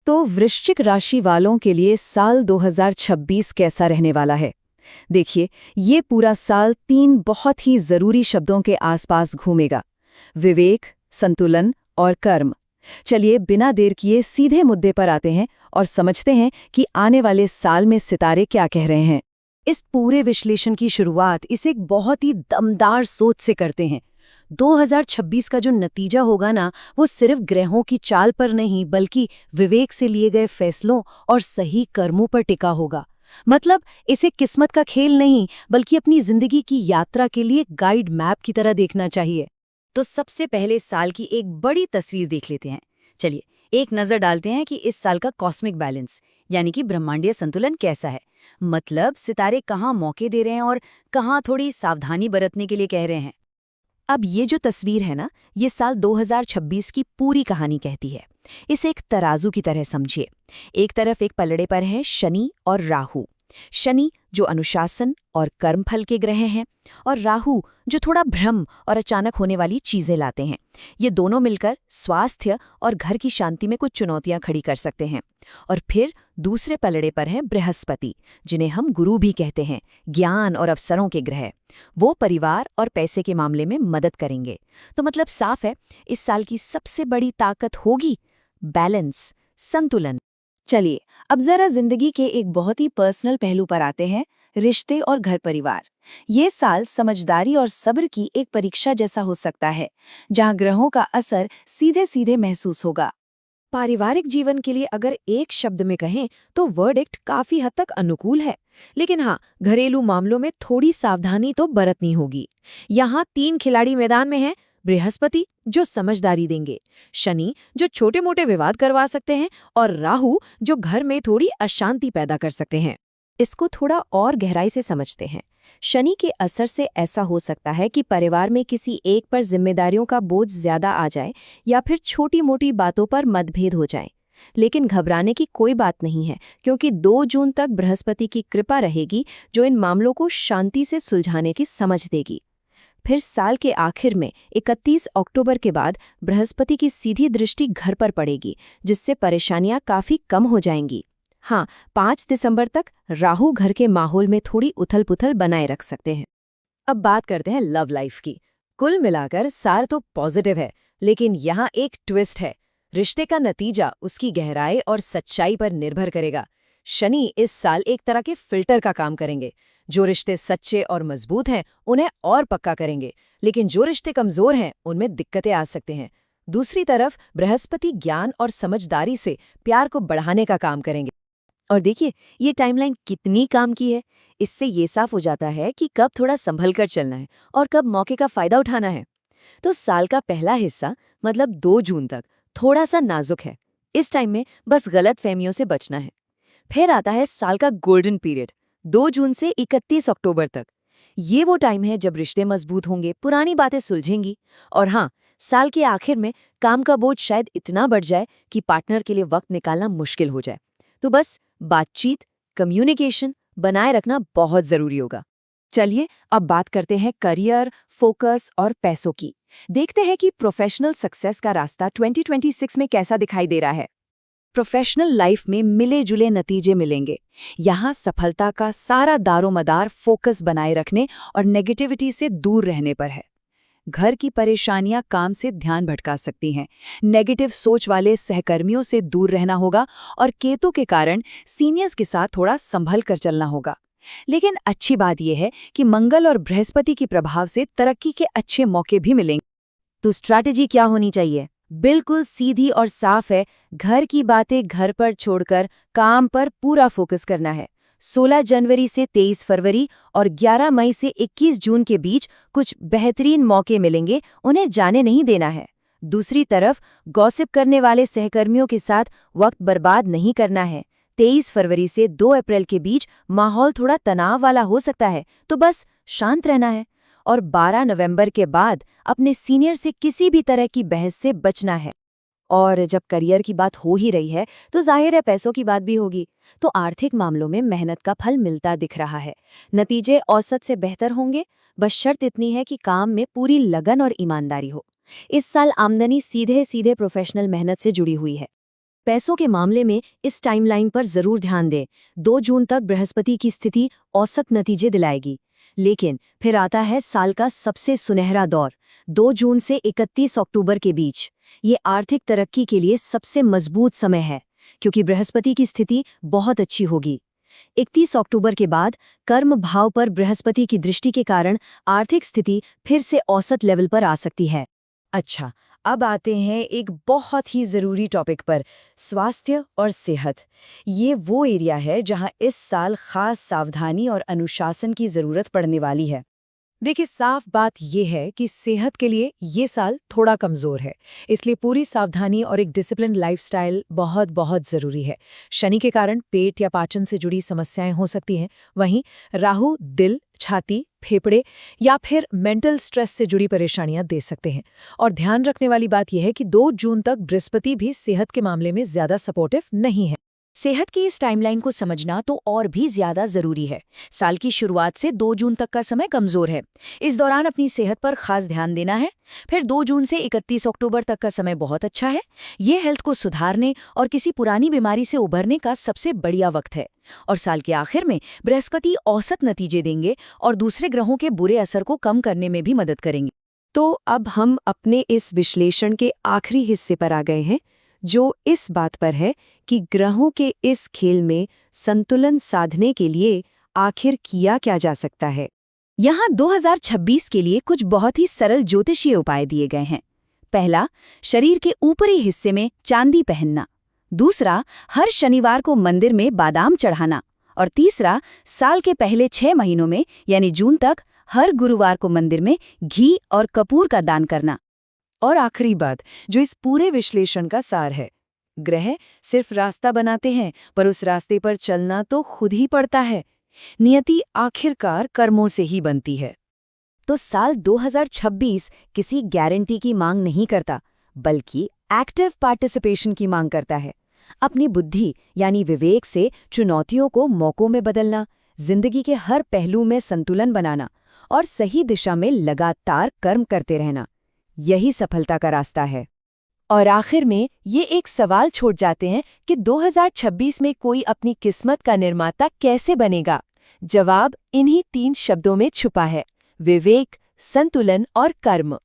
तो वृश्चिक राशि वालों के लिए साल 2026 कैसा रहने वाला है? देखिए, ये पूरा साल 3 बहुत ही जरूरी शब्दों के आसपास घूमेगा। विवेक, संतुलन और कर्म। चलिए बिना देर किए सीधे मुद्दे पर आते हैं और समझते हैं कि आने वाले साल में सितारे क्या कह रहे हैं। इस पूरे विश्लेषण की शुरुआत इस एक बहुत ही दमदार सोच से करते हैं। 2026 का जो नतीजा होगा ना, वो सिर्फ ग्रहों की चाल पर नहीं बल्कि विवेक से लिए गए फैसलों और सही कर्मों पर टिका होगा। मतलब इसे किस्मत का खेल नहीं बल्कि अपनी जिंदगी की यात्रा के लिए गाइड मैप की तरह देखना चाहिए। तो सबसे पहले इस साल की एक बड़ी तस्वीर देख लेते हैं। चलिए एक नजर डालते हैं कि इस साल का कॉस्मिक बैलेंस यानी कि ब्रह्मांडीय संतुलन कैसा है। मतलब सितारे कहाँ मौके दे रहे हैं और कहाँ थोड़ी सावधानी बरतने के लिए कह रहे हैं। अब ये जो तस्वीर है ना, ये साल 2026 की पूरी कहानी कहती है। इसे एक तराजू की तरह समझिए। एक तरफ एक पलड़े पर है शनि और राहु। शनि जो अनुशासन और कर्मफल के ग्रह हैं, और राहु जो थोड़ा भ्रम और अचानक होने वाली चीजें लाते हैं। ये दोनों मिलकर स्वास्थ्य और घर की शांति में कुछ चुनौतियां खड़ी कर सकते हैं। और फिर दूसरे पलड़े पर हैं बृहस्पति, जिन्हें हम गुरु भी कहते हैं, ज्ञान और अवसरों के ग्रह। वो परिवार और पैसे के मामले में मदद करेंगे। तो मतलब साफ है, इस साल की सबसे बड़ी ताकत होगी बैलेंस, संतुलन। चलिए अब जरा जिंदगी के एक बहुत ही पर्सनल पहलू पर आते हैं, रिश्ते और घर परिवार। ये साल समझदारी और सब्र की एक परीक्षा जैसा हो सकता है, जहां ग्रहों का असर सीधे सीधे महसूस होगा। पारिवारिक जीवन के लिए अगर एक शब्द में कहें तो वर्डिक्ट काफी हद तक अनुकूल है। लेकिन हाँ, घरेलू मामलों में थोड़ी सावधानी तो बरतनी होगी। यहाँ 3 खिलाड़ी मैदान में हैं। बृहस्पति जो समझदारी देंगे, शनि जो छोटे मोटे विवाद करवा सकते हैं, और राहु जो घर में थोड़ी अशांति पैदा कर सकते हैं। इसको थोड़ा और गहराई से समझते हैं। शनि के असर से ऐसा हो सकता है कि परिवार में किसी एक पर जिम्मेदारियों का बोझ ज्यादा आ जाए या फिर छोटी मोटी बातों पर मतभेद हो जाए। लेकिन घबराने की कोई बात नहीं है, क्योंकि 2 जून तक बृहस्पति की कृपा रहेगी जो इन मामलों को शांति से सुलझाने की समझ देगी। फिर साल के आखिर में 31 अक्टूबर के बाद बृहस्पति की सीधी दृष्टि घर पर पड़ेगी, जिससे परेशानियां काफी कम हो जाएंगी। हाँ, 5 दिसंबर तक राहु घर के माहौल में थोड़ी उथल-पुथल बनाए रख सकते हैं। अब बात करते हैं लव लाइफ की। कुल मिलाकर सार तो पॉजिटिव है, लेकिन यहाँ एक ट्विस्ट है। रिश्ते का नतीजा उसकी गहराई और सच्चाई पर निर्भर करेगा। शनि इस साल एक तरह के फिल्टर का काम करेंगे। जो रिश्ते सच्चे और मजबूत हैं उन्हें और पक्का करेंगे, लेकिन जो रिश्ते कमजोर हैं उनमें दिक्कतें आ सकते हैं। दूसरी तरफ बृहस्पति ज्ञान और समझदारी से प्यार को बढ़ाने का काम करेंगे। और देखिए ये टाइमलाइन कितनी काम की है। इससे ये साफ हो जाता है कि कब थोड़ा संभल कर चलना है और कब मौके का फायदा उठाना है। तो साल का पहला हिस्सा मतलब 2 जून तक थोड़ा सा नाजुक है। इस टाइम में बस गलत फहमियों से बचना है। फिर आता है साल का गोल्डन पीरियड, 2 जून से 31 अक्टूबर तक। ये वो टाइम है जब रिश्ते मजबूत होंगे, पुरानी बातें सुलझेंगी। और हाँ, साल के आखिर में काम का बोझ शायद इतना बढ़ जाए कि पार्टनर के लिए वक्त निकालना मुश्किल हो जाए। तो बस बातचीत, कम्युनिकेशन बनाए रखना बहुत जरूरी होगा। चलिए अब बात करते हैं करियर, फोकस और पैसों की। देखते हैं कि प्रोफेशनल सक्सेस का रास्ता 2026 में कैसा दिखाई दे रहा है। प्रोफेशनल लाइफ में मिले जुले नतीजे मिलेंगे। यहाँ सफलता का सारा दारोमदार फोकस बनाए रखने और नेगेटिविटी से दूर रहने पर है। घर की परेशानियां काम से ध्यान भटका सकती हैं। नेगेटिव सोच वाले सहकर्मियों से दूर रहना होगा और केतु के कारण सीनियर्स के साथ थोड़ा संभल कर चलना होगा। लेकिन अच्छी बात यह है कि मंगल और बृहस्पति के प्रभाव से तरक्की के अच्छे मौके भी मिलेंगे। तो स्ट्रैटेजी क्या होनी चाहिए? बिल्कुल सीधी और साफ है। घर की बातें घर पर छोड़कर काम पर पूरा फोकस करना है। 16 जनवरी से 23 फरवरी और 11 मई से 21 जून के बीच कुछ बेहतरीन मौके मिलेंगे, उन्हें जाने नहीं देना है। दूसरी तरफ गॉसिप करने वाले सहकर्मियों के साथ वक्त बर्बाद नहीं करना है। 23 फरवरी से 2 अप्रैल के बीच माहौल थोड़ा तनाव वाला हो सकता है, तो बस शांत रहना है। और 12 नवंबर के बाद अपने सीनियर से किसी भी तरह की बहस से बचना है। और जब करियर की बात हो ही रही है तो जाहिर है पैसों की बात भी होगी। तो आर्थिक मामलों में मेहनत का फल मिलता दिख रहा है। नतीजे औसत से बेहतर होंगे, बस शर्त इतनी है कि काम में पूरी लगन और ईमानदारी हो। इस साल आमदनी सीधे सीधे प्रोफेशनल मेहनत से जुड़ी हुई है। पैसों के मामले में इस टाइमलाइन पर जरूर ध्यान दें। 2 जून तक बृहस्पति की स्थिति औसत नतीजे दिलाएगी। लेकिन फिर आता है साल का सबसे सुनहरा दौर, 2 जून से 31 अक्टूबर के बीच। ये आर्थिक तरक्की के लिए सबसे मजबूत समय है, क्योंकि बृहस्पति की स्थिति बहुत अच्छी होगी। 31 अक्टूबर के बाद कर्म भाव पर बृहस्पति की दृष्टि के कारण आर्थिक स्थिति फिर से औसत लेवल पर आ सकती है। अच्छा, अब आते हैं एक बहुत ही ज़रूरी टॉपिक पर, स्वास्थ्य और सेहत। ये वो एरिया है जहां इस साल खास सावधानी और अनुशासन की ज़रूरत पड़ने वाली है। देखिए, साफ बात यह है कि सेहत के लिए ये साल थोड़ा कमज़ोर है, इसलिए पूरी सावधानी और एक डिसिप्लिन लाइफस्टाइल बहुत बहुत ज़रूरी है। शनि के कारण पेट या पाचन से जुड़ी समस्याएं हो सकती हैं, वहीं राहु दिल, छाती, फेफड़े या फिर मेंटल स्ट्रेस से जुड़ी परेशानियां दे सकते हैं। और ध्यान रखने वाली बात यह है कि 2 जून तक बृहस्पति भी सेहत के मामले में ज़्यादा सपोर्टिव नहीं है। सेहत की इस टाइमलाइन को समझना तो और भी ज्यादा जरूरी है। साल की शुरुआत से 2 जून तक का समय कमजोर है। इस दौरान अपनी सेहत पर खास ध्यान देना है। फिर 2 जून से 31 अक्टूबर तक का समय बहुत अच्छा है। ये हेल्थ को सुधारने और किसी पुरानी बीमारी से उभरने का सबसे बढ़िया वक्त है। और साल के आखिर में बृहस्पति औसत नतीजे देंगे और दूसरे ग्रहों के बुरे असर को कम करने में भी मदद करेंगे। तो अब हम अपने इस विश्लेषण के आखिरी हिस्से पर आ गए हैं, जो इस बात पर है कि ग्रहों के इस खेल में संतुलन साधने के लिए आखिर किया क्या जा सकता है। यहाँ 2026 के लिए कुछ बहुत ही सरल ज्योतिषीय उपाय दिए गए हैं। पहला, शरीर के ऊपरी हिस्से में चांदी पहनना। दूसरा, हर शनिवार को मंदिर में बादाम चढ़ाना। और तीसरा, साल के पहले 6 महीनों में यानी जून तक हर गुरुवार को मंदिर में घी और कपूर का दान करना। और आखिरी बात, जो इस पूरे विश्लेषण का सार है, ग्रह सिर्फ रास्ता बनाते हैं, पर उस रास्ते पर चलना तो खुद ही पड़ता है। नियति आखिरकार कर्मों से ही बनती है। तो साल 2026 किसी गारंटी की मांग नहीं करता, बल्कि एक्टिव पार्टिसिपेशन की मांग करता है। अपनी बुद्धि यानी विवेक से चुनौतियों को मौकों में बदलना, जिंदगी के हर पहलू में संतुलन बनाना और सही दिशा में लगातार कर्म करते रहना, यही सफलता का रास्ता है। और आखिर में ये एक सवाल छोड़ जाते हैं कि 2026 में कोई अपनी किस्मत का निर्माता कैसे बनेगा? जवाब इन्हीं 3 शब्दों में छुपा है: विवेक, संतुलन और कर्म।